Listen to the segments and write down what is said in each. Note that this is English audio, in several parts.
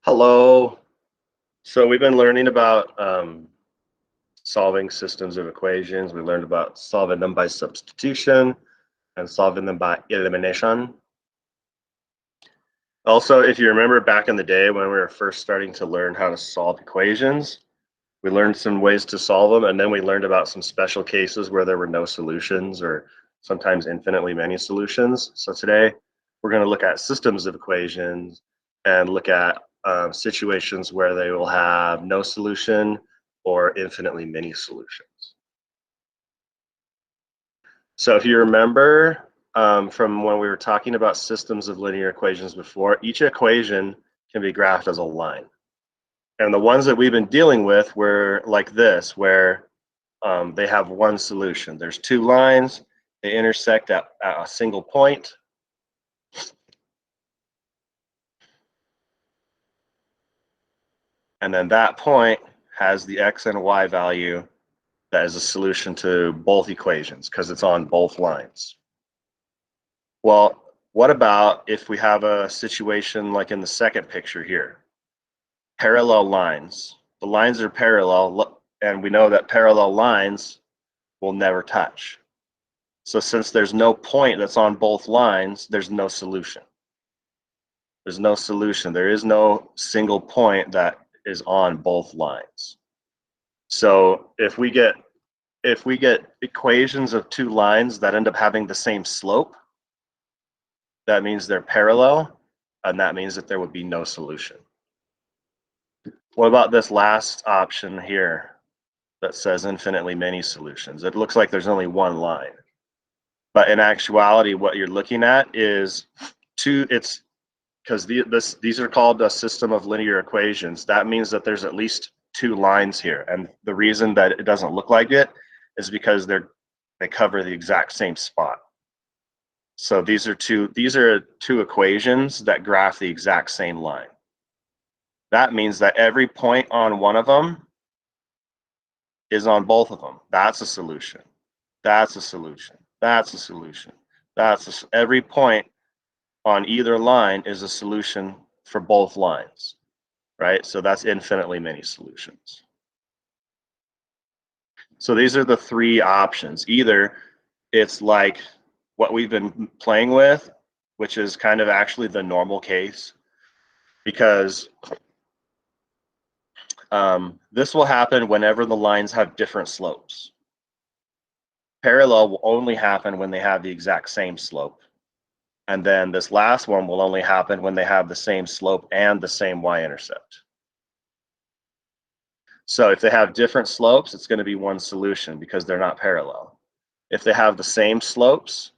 Hello. So we've been learning about solving systems of equations. We learned about solving them by substitution and solving them by elimination. Also, if you remember back in the day when we were first starting to learn how to solve equations, we learned some ways to solve them, and then we learned about some special cases where there were no solutions or sometimes infinitely many solutions. So today we're going to look at systems of equations and look at situations where they will have no solution or infinitely many solutions. So if you remember from when we were talking about systems of linear equations before, each equation can be graphed as a line. And the ones that we've been dealing with were like this, where they have one solution. There's two lines, they intersect at a single point. And then that point has the x and y value that is a solution to both equations because it's on both lines. Well, what about if we have a situation like in the second picture here? Parallel lines. The lines are parallel, and we know that parallel lines will never touch. So since there's no point that's on both lines, there's no solution. There's no solution. There is no single point that is on both lines. So if we get equations of two lines that end up having the same slope, that means they're parallel, and that means that there would be no solution. What about this last option here that says infinitely many solutions? It looks like there's only one line. But in actuality, what you're looking at is it's because these are called a system of linear equations. That means that there's at least two lines here. And the reason that it doesn't look like it is because they cover the exact same spot. So these are two equations that graph the exact same line. That means that every point on one of them is on both of them. That's a solution. That's a solution. That's a solution. Every point on either line is a solution for both lines, right? So that's infinitely many solutions. So these are the three options. Either it's like what we've been playing with, which is kind of actually the normal case, because this will happen whenever the lines have different slopes. Parallel will only happen when they have the exact same slope. And then this last one will only happen when they have the same slope and the same y-intercept. So if they have different slopes, it's going to be one solution because they're not parallel. If they have the same slopes,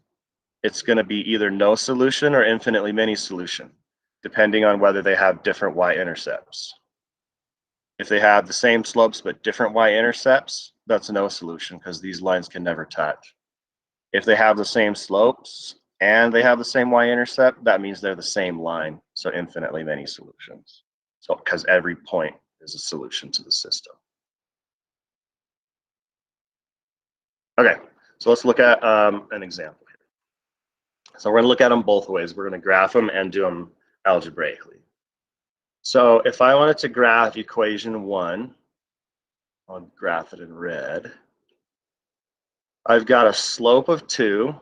it's going to be either no solution or infinitely many solution, depending on whether they have different y-intercepts. If they have the same slopes but different y-intercepts, that's no solution because these lines can never touch. If they have the same slopes and they have the same y-intercept, that means they're the same line, so infinitely many solutions. So because every point is a solution to the system. Okay, so let's look at an example here. So we're going to look at them both ways. We're going to graph them and do them algebraically. So if I wanted to graph equation 1, I'll graph it in red. I've got a slope of 2,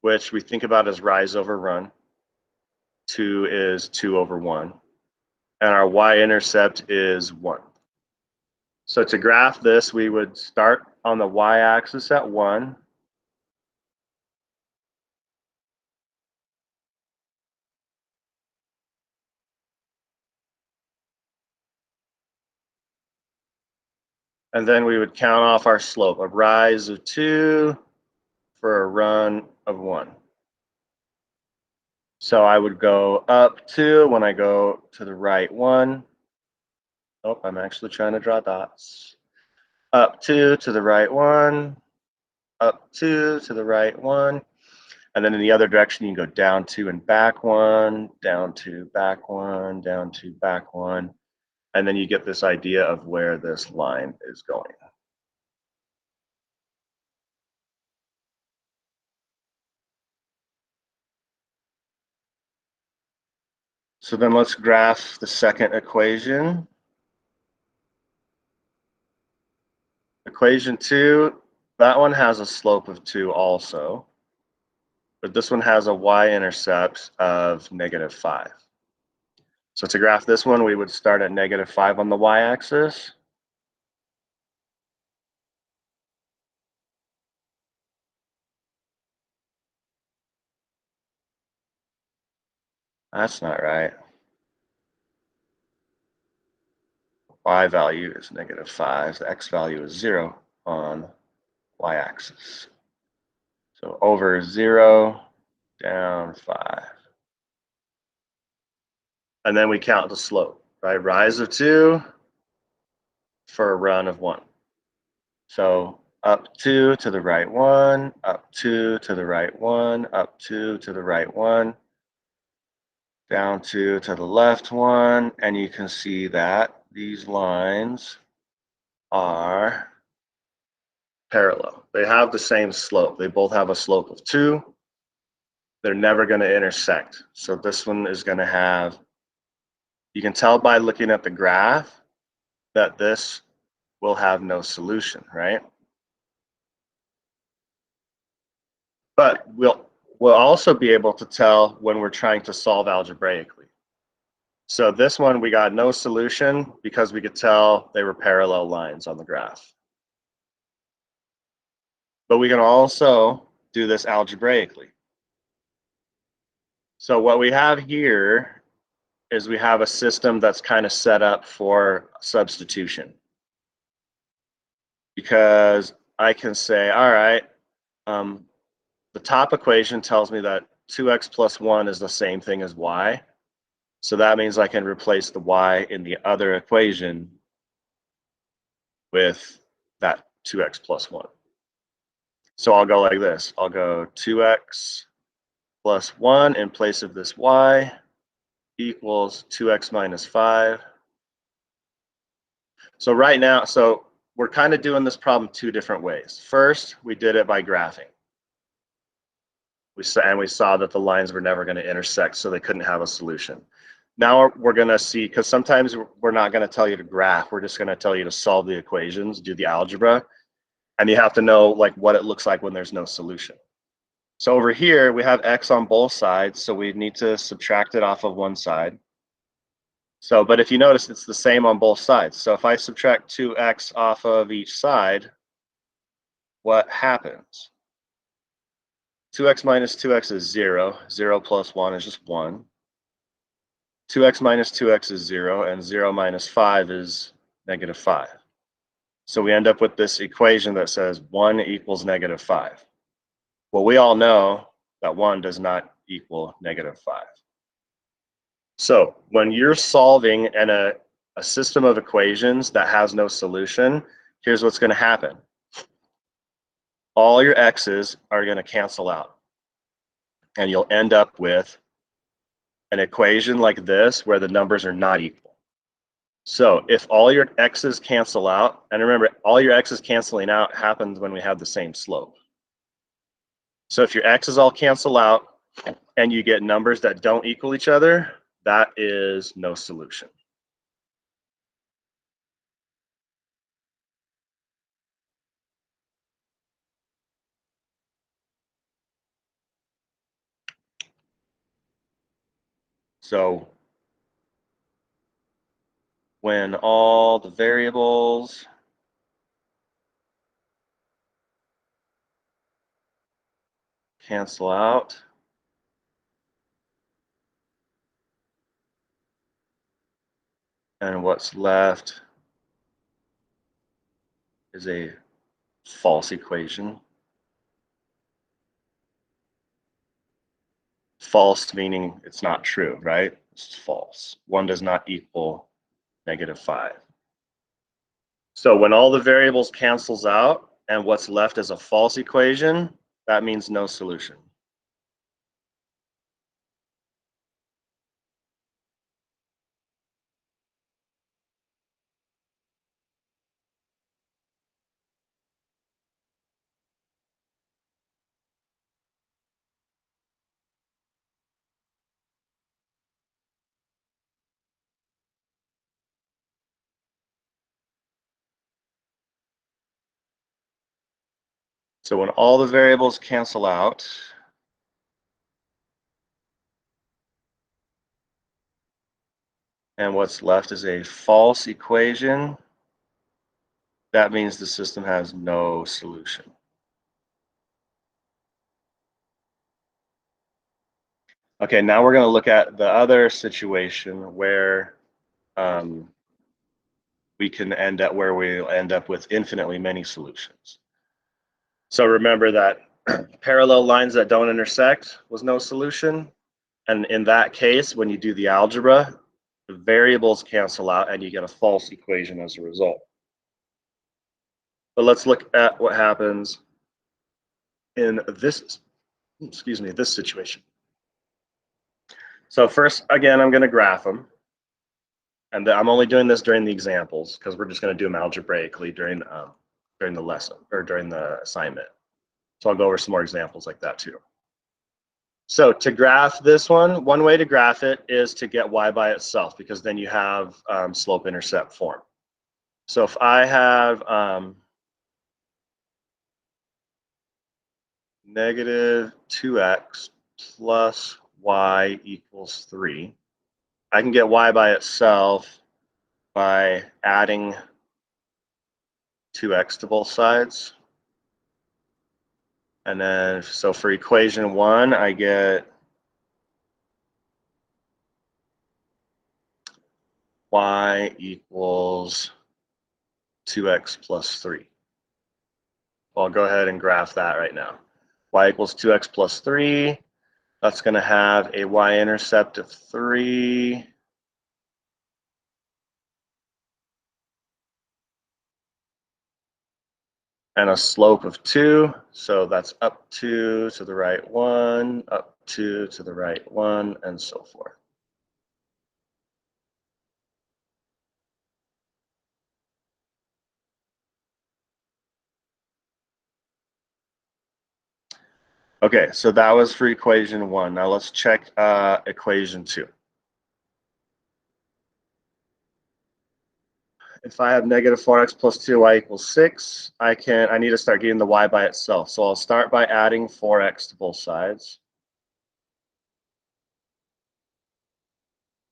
which we think about as rise over run. 2 is 2 over 1. And our y-intercept is 1. So to graph this, we would start on the y-axis at 1. And then we would count off our slope, a rise of 2 for a run of 1. So I would go up 2 when I go to the right 1. Oh, I'm actually trying to draw dots. Up 2 to the right 1, up 2 to the right 1. And then in the other direction, you can go down 2 and back 1, down 2, back 1, down 2, back 1. And then you get this idea of where this line is going. So then let's graph the second equation. Equation 2, that one has a slope of 2 also, but this one has a y-intercept of -5. So to graph this one, we would start at -5 on the y-axis. That's not right. Y value is -5. The x value is 0 on y-axis. So over 0, down 5. And then we count the slope, right? Rise of 2 for a run of 1. So up 2 to the right 1, up 2 to the right 1, up 2 to the right 1, down 2 to the left 1, and you can see that these lines are parallel. They have the same slope. They both have a slope of 2. They're never going to intersect. So this one is going to have, you can tell by looking at the graph that this will have no solution, right? But we'll also be able to tell when we're trying to solve algebraically. So this one, we got no solution because we could tell they were parallel lines on the graph. But we can also do this algebraically. So what we have here is we have a system that's kind of set up for substitution. Because I can say, all right, the top equation tells me that 2x plus 1 is the same thing as y. So that means I can replace the y in the other equation with that 2x plus 1. So I'll go like this. I'll go 2x plus 1 in place of this y equals 2x minus 5. So right now, so we're kind of doing this problem 2 different ways. First, we did it by graphing. We saw that the lines were never going to intersect, so they couldn't have a solution. Now we're going to see, because sometimes we're not going to tell you to graph, we're just going to tell you to solve the equations, do the algebra, and you have to know like what it looks like when there's no solution. So over here, we have x on both sides, so we need to subtract it off of one side. So, but if you notice, it's the same on both sides. So if I subtract 2x off of each side, what happens? 2x minus 2x is 0. 0 plus 1 is just 1. 2x minus 2x is 0, and 0 minus 5 is -5. So we end up with this equation that says 1 equals -5. Well, we all know that 1 does not equal -5. So when you're solving a system of equations that has no solution, here's what's going to happen. All your x's are going to cancel out. And you'll end up with an equation like this where the numbers are not equal. So if all your x's cancel out, and remember, all your x's canceling out happens when we have the same slope. So if your x's all cancel out and you get numbers that don't equal each other, that is no solution. So when all the variables cancel out, and what's left is a false equation. False meaning it's not true, right? It's false. 1 does not equal -5. So when all the variables cancels out and what's left is a false equation, that means no solution. So when all the variables cancel out, and what's left is a false equation, that means the system has no solution. Okay, now we're going to look at the other situation where we can end up where we'll end up with infinitely many solutions. So remember that parallel lines that don't intersect was no solution. And in that case, when you do the algebra, the variables cancel out and you get a false equation as a result. But let's look at what happens in this, this situation. So first, again, I'm going to graph them. And I'm only doing this during the examples because we're just going to do them algebraically during the lesson or during the assignment. So I'll go over some more examples like that too. So to graph this one way to graph it is to get y by itself, because then you have slope-intercept form. So if I have negative 2x plus y equals 3, I can get y by itself by adding 2x to both sides. And then, so for equation 1, I get y equals 2x plus 3. Well, I'll go ahead and graph that right now. Y equals 2x plus 3. That's going to have a y-intercept of 3. And a slope of 2. So that's up 2 to the right 1, up 2 to the right 1, and so forth. Okay, so that was for equation 1. Now let's check equation 2. If I have negative 4x plus 2y equals 6, I need to start getting the y by itself. So I'll start by adding 4x to both sides.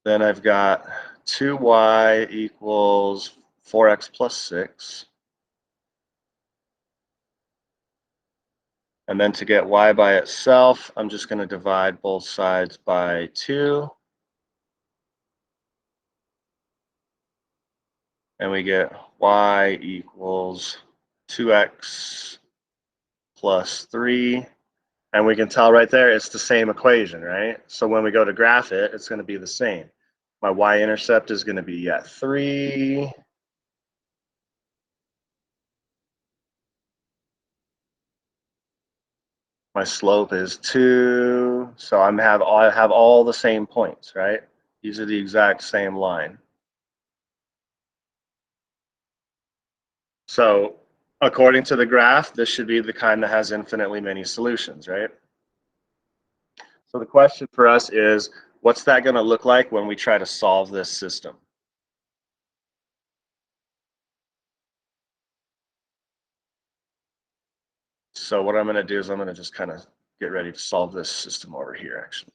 Then I've got 2y equals 4x plus 6. And then to get y by itself, I'm just going to divide both sides by 2. And we get y equals 2x plus 3. And we can tell right there it's the same equation, right? So when we go to graph it, it's going to be the same. My y-intercept is going to be at 3. My slope is 2. So I have all the same points, right? These are the exact same line. So according to the graph, this should be the kind that has infinitely many solutions, right? So the question for us is, what's that going to look like when we try to solve this system? So what I'm going to do is I'm going to just kind of get ready to solve this system over here, actually.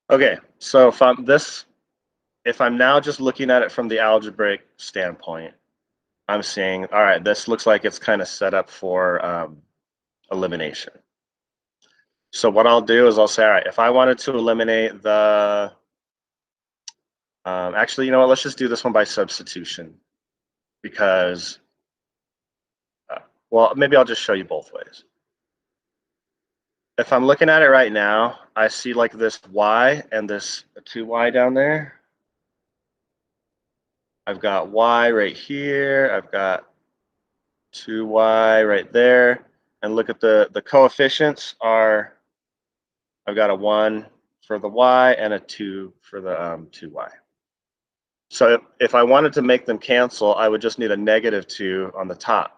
Okay, so if I'm now just looking at it from the algebraic standpoint, I'm seeing, all right, this looks like it's kind of set up for elimination. So what I'll do is I'll say, all right, if I wanted to eliminate the, actually, you know what, let's just do this one by substitution, because, well, maybe I'll just show you both ways. If I'm looking at it right now, I see like this y and this 2y down there. I've got y right here. I've got 2y right there. And look at the coefficients are, I've got a 1 for the y and a 2 for the 2y. So if I wanted to make them cancel, I would just need a negative 2 on the top.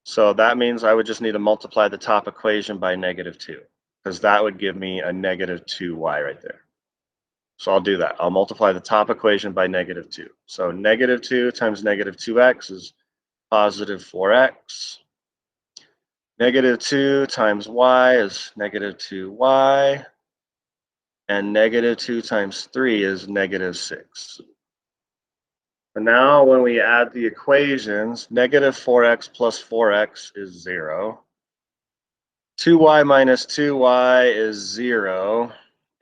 So that means I would just need to multiply the top equation by negative 2, because that would give me a negative 2y right there. So I'll do that. I'll multiply the top equation by -2. So -2 times -2x is positive 4x. -2 times y is -2y. And -2 times 3 is -6. And now when we add the equations, -4x plus 4x is 0. 2y minus 2y is 0.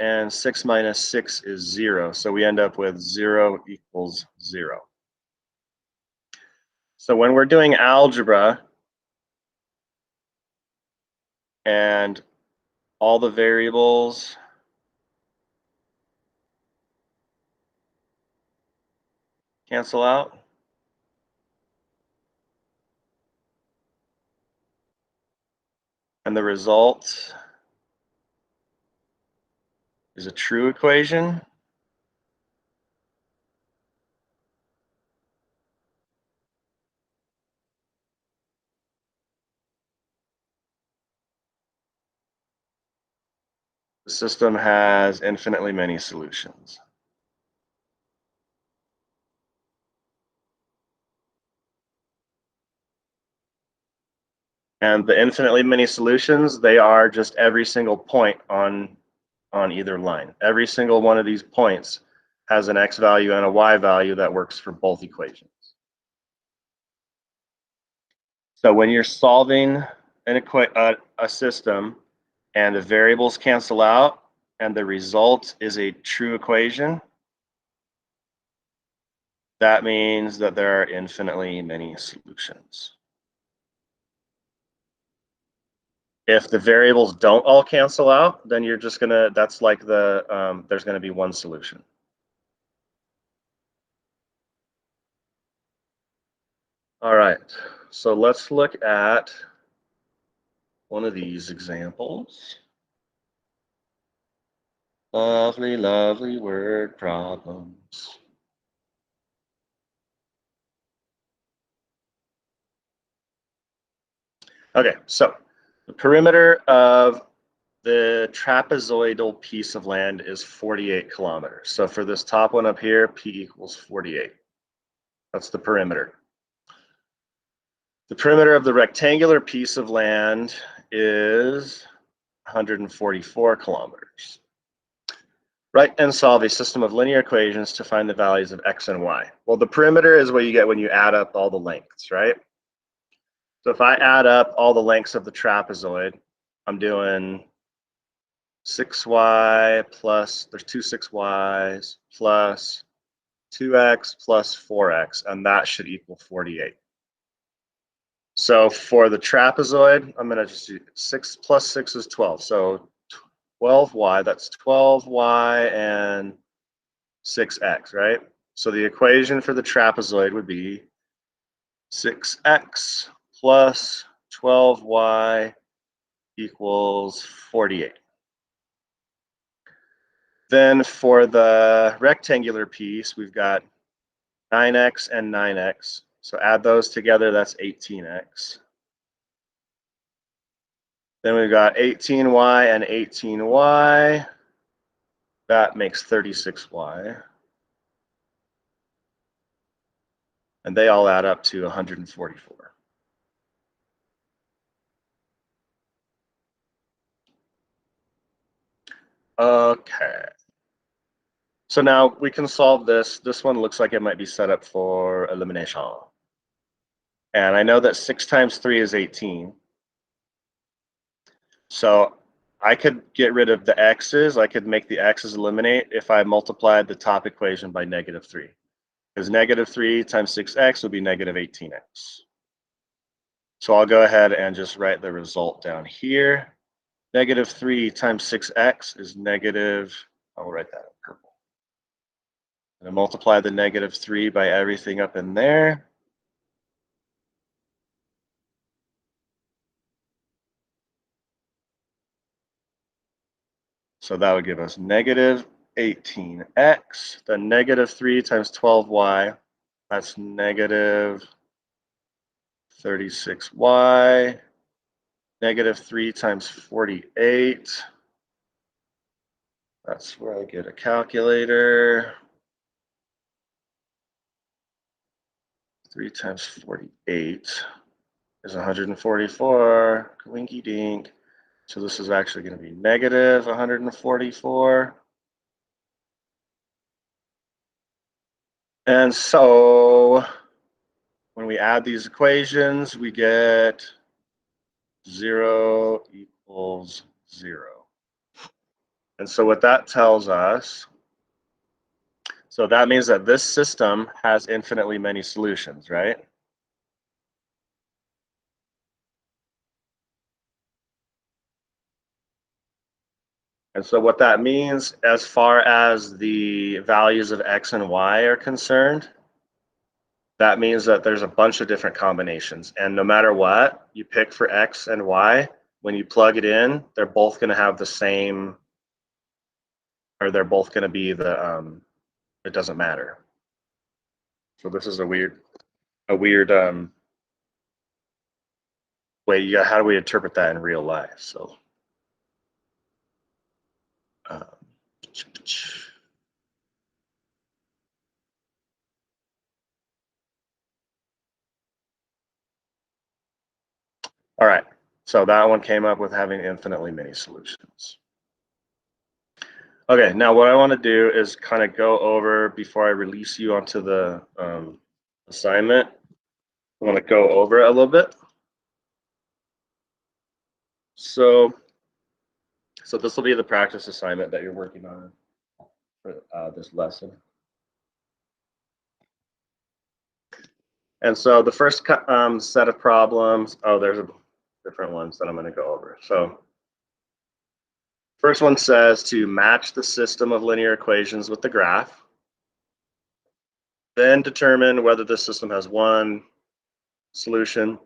And 6 minus 6 is 0. So we end up with 0 equals 0. So when we're doing algebra and all the variables cancel out, and the result is a true equation, the system has infinitely many solutions. And the infinitely many solutions, they are just every single point on either line. Every single one of these points has an x value and a y value that works for both equations. So when you're solving a system and the variables cancel out and the result is a true equation, that means that there are infinitely many solutions. If the variables don't all cancel out, then you're just gonna, that's like the, there's gonna be one solution. All right, so let's look at one of these examples. Lovely, lovely word problems. Okay, so the perimeter of the trapezoidal piece of land is 48 kilometers. So for this top one up here, P equals 48. That's the perimeter. The perimeter of the rectangular piece of land is 144 kilometers. Write and solve a system of linear equations to find the values of x and y. Well, the perimeter is what you get when you add up all the lengths, right? So if I add up all the lengths of the trapezoid, I'm doing 6y plus, there's two 6y's, plus 2x plus 4x, and that should equal 48. So for the trapezoid, I'm going to just do 6 plus 6 is 12. So 12y, that's 12y and 6x, right? So the equation for the trapezoid would be 6x plus 12y equals 48. Then for the rectangular piece, we've got 9x and 9x. So add those together, that's 18x. Then we've got 18y and 18y. That makes 36y. And they all add up to 144. Okay. So now we can solve this. This one looks like it might be set up for elimination. And I know that 6 times 3 is 18. So I could get rid of the x's. I could make the x's eliminate if I multiplied the top equation by -3. Because -3 times 6x would be -18x. So I'll go ahead and just write the result down here. -3 times 6x is negative, I'll write that in purple. And multiply the -3 by everything up in there. So that would give us -18x. Then -3 times 12y, that's -36y. -3 times 48, That's where I get a calculator. 3 times 48 is 144. Winky dink. So this is actually going to be negative 144. And so when we add these equations, we get 0 equals 0. And so what that tells us, so that means that this system has infinitely many solutions, right? And so what that means as far as the values of x and y are concerned, that means that there's a bunch of different combinations. And no matter what you pick for x and y, when you plug it in, they're both going to have the same, or they're both going to be the, it doesn't matter. So this is a weird way, how do we interpret that in real life? So all right, so that one came up with having infinitely many solutions. Okay, now what I want to do is kind of go over, before I release you onto the assignment, I want to go over it a little bit. So this will be the practice assignment that you're working on for this lesson. And so the first set of problems, there's different ones that I'm going to go over. So first one says to match the system of linear equations with the graph. Then determine whether the system has one solution,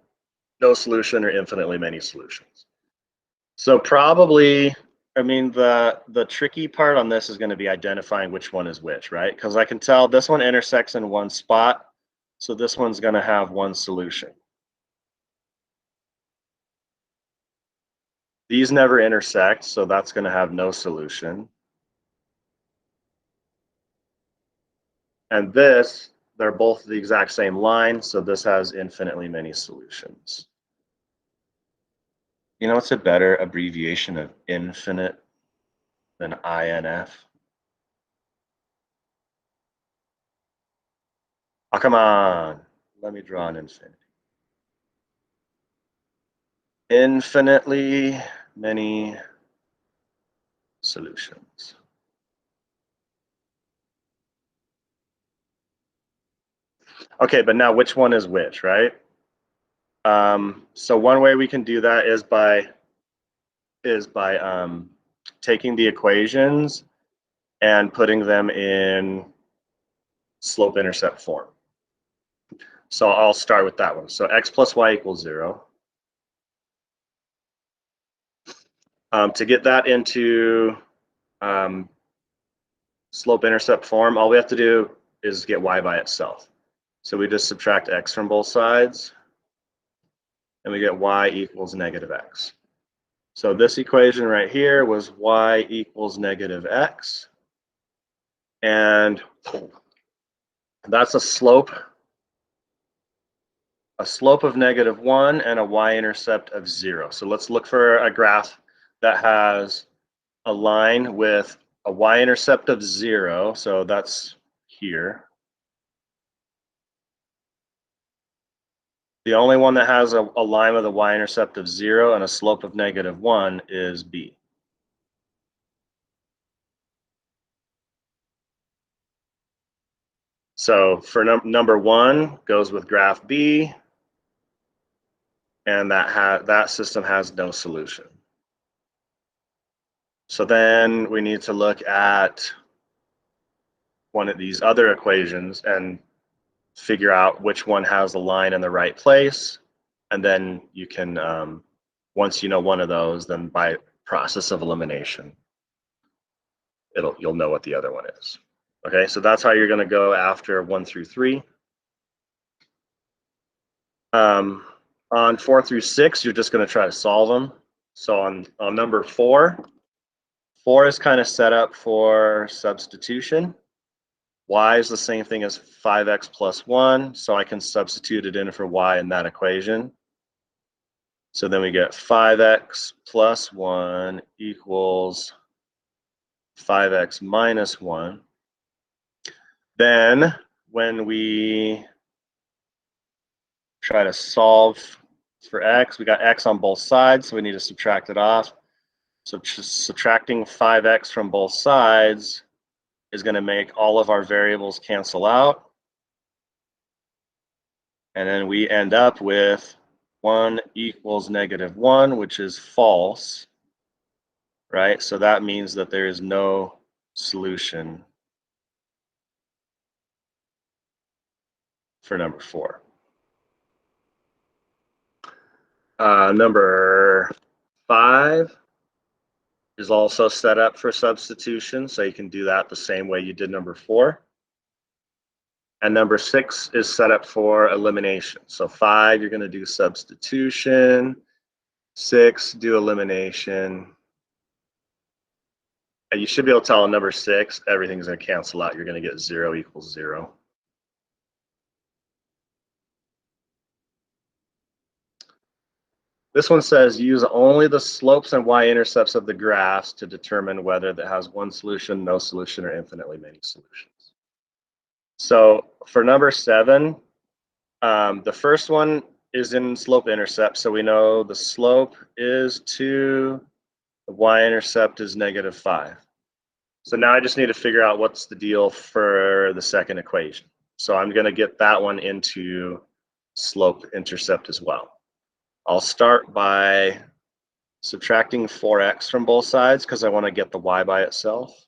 no solution, or infinitely many solutions. So probably, I mean, the tricky part on this is going to be identifying which one is which, right? Because I can tell this one intersects in one spot, so this one's going to have one solution. These never intersect, so that's going to have no solution. And this, they're both the exact same line, so this has infinitely many solutions. You know what's a better abbreviation of infinite than INF? Oh, come on. Let me draw an infinity. Infinitely many solutions. Okay, but now which one is which, right? So one way we can do that is by taking the equations and putting them in slope-intercept form. So I'll start with that one. So x plus y equals 0. To get that into slope-intercept form, all we have to do is get y by itself. So we just subtract x from both sides, and we get y equals negative x. So this equation right here was y equals negative x. And that's a slope of -1 and a y-intercept of 0. So let's look for a graph that has a line with a y-intercept of 0. So that's here. The only one that has a line with a y-intercept of 0 and a slope of -1 is B. So for number 1 goes with graph B, and that system has no solution. So then we need to look at one of these other equations and figure out which one has the line in the right place. And then you can, once you know one of those, then by process of elimination, you'll know what the other one is. Okay, so that's how you're going to go after 1 through 3. On 4 through 6, you're just going to try to solve them. So on number 4, 4 is kind of set up for substitution. Y is the same thing as 5x plus 1, so I can substitute it in for y in that equation. So then we get 5x plus 1 equals 5x minus 1. Then when we try to solve for x, we got x on both sides, so we need to subtract it off. So just subtracting 5x from both sides is going to make all of our variables cancel out. And then we end up with 1 equals -1, which is false, right? So that means that there is no solution for number 4. Number 5 is also set up for substitution, so you can do that the same way you did number 4. And number 6 is set up for elimination. So 5, you're going to do substitution. 6, do elimination. And you should be able to tell on number 6, everything's going to cancel out. You're going to get 0 equals 0. This one says use only the slopes and y-intercepts of the graphs to determine whether that has one solution, no solution, or infinitely many solutions. So for number 7, the first one is in slope-intercept, so we know the slope is 2, the y-intercept is -5. So now I just need to figure out what's the deal for the second equation. So I'm going to get that one into slope-intercept as well. I'll start by subtracting 4x from both sides because I want to get the y by itself.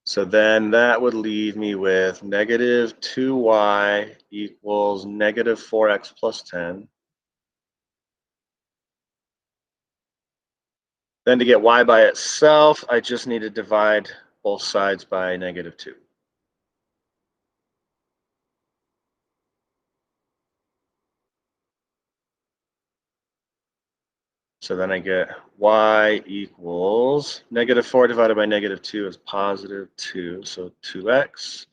So then that would leave me with -2y equals -4x plus 10. Then to get y by itself, I just need to divide both sides by -2. So then I get y equals -4 divided by -2 is +2, so 2x.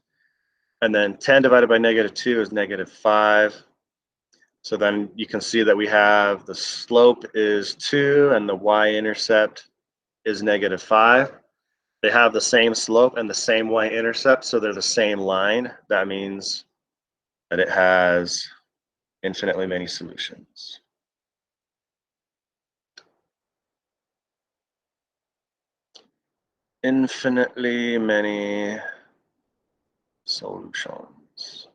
And then 10 divided by -2 is -5. So then you can see that we have the slope is 2 and the y-intercept is -5. They have the same slope and the same y-intercept, so they're the same line. That means that it has infinitely many solutions. Infinitely many solutions.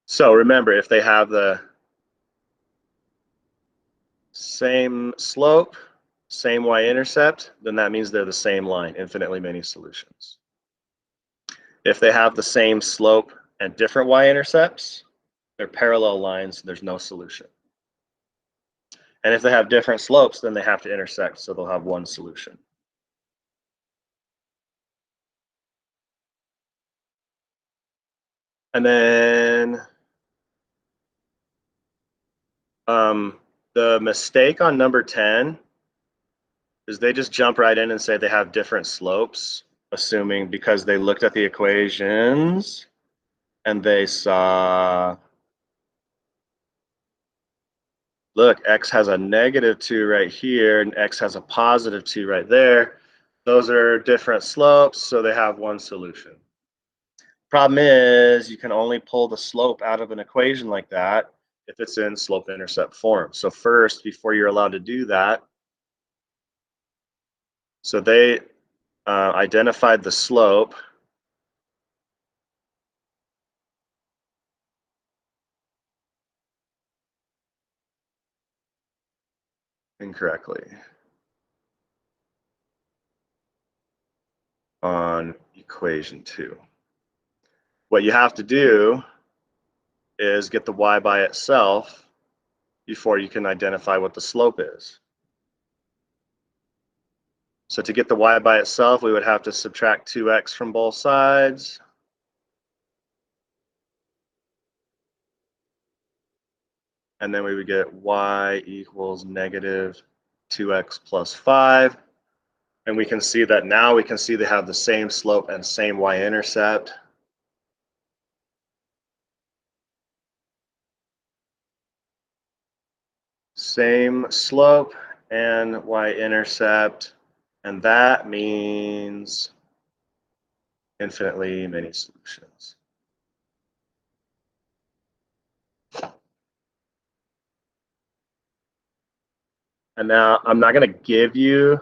So remember, if they have the same slope, same y-intercept, then that means they're the same line, infinitely many solutions. If they have the same slope and different y-intercepts, they're parallel lines, there's no solution. And if they have different slopes, then they have to intersect, so they'll have one solution. And then the mistake on number 10 is they just jump right in and say they have different slopes, assuming because they looked at the equations and they saw, look, x has a -2 right here and x has a +2 right there. Those are different slopes, so they have one solution. Problem is, you can only pull the slope out of an equation like that if it's in slope-intercept form. So first, before you're allowed to do that, so they identified the slope. Incorrectly on equation 2. What you have to do is get the y by itself before you can identify what the slope is. So to get the y by itself, we would have to subtract 2x from both sides. And then we would get y equals negative 2x plus 5. And we can see that now we can see they have the same slope and same y-intercept. Same slope and y-intercept. And that means infinitely many solutions. And now I'm not going to give you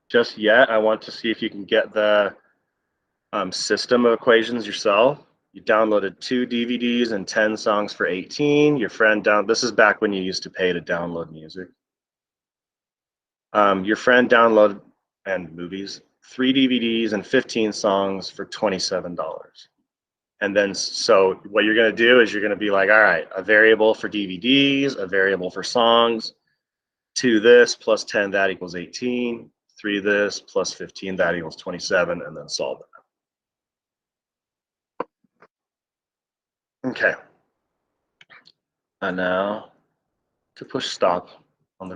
just yet. I want to see if you can get the system of equations yourself. You downloaded 2 DVDs and 10 songs for 18. Your friend this is back when you used to pay to download music. Your friend downloaded and movies 3 DVDs and 15 songs for $27. And then so what you're going to do is you're going to be like, all right, a variable for DVDs, a variable for songs, 2 this plus 10, that equals 18, 3 this plus 15, that equals 27, and then solve it. Okay. And now to push stop on the